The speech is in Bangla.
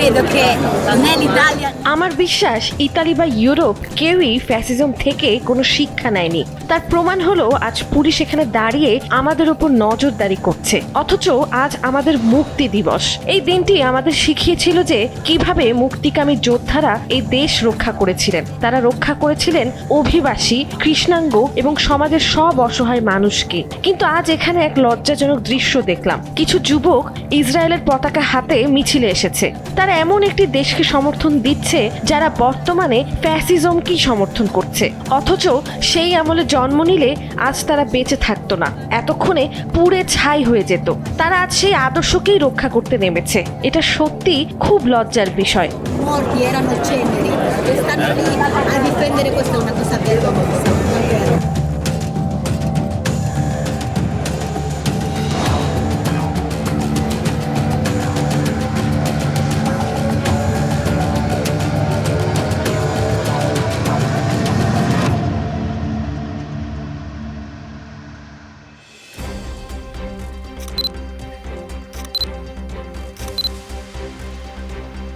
credo che né l'Italia আমার বিশ্বাস ইতালি বা ইউরোপ কেউই ফ্যাসিজম থেকে কোনো শিক্ষা নেয়নি। তার প্রমাণ হলো আজ পুলিশ এখানে দাঁড়িয়ে আমাদের উপর নজরদারি করছে, অথচ আজ আমাদের মুক্তি দিবস। এই দিনটি আমাদের শিখিয়েছিল যে কিভাবে মুক্তিকামী যোদ্ধারা এই দেশ রক্ষা করেছিলেন। তারা রক্ষা করেছিলেন অভিবাসী, কৃষ্ণাঙ্গ এবং সমাজের সব অসহায় মানুষকে। কিন্তু আজ এখানে এক লজ্জাজনক দৃশ্য দেখলাম। কিছু যুবক ইসরায়েলের পতাকা হাতে মিছিলে এসেছে। তারা এমন একটি দেশকে সমর্থন দিচ্ছে যারা বর্তমানে ফ্যাসিজমকে সমর্থন করছে, অথচ সেই আমলে জন্ম নিলে আজ তারা বেঁচে থাকতো না, এতক্ষণে পুড়ে ছাই হয়ে যেত। তারা আজ সেই আদর্শকেই রক্ষা করতে নেমেছে। এটা সত্যি খুব লজ্জার বিষয়। morti erano ceneri e stanno lì a difendere, questa è una cosa vergognosa.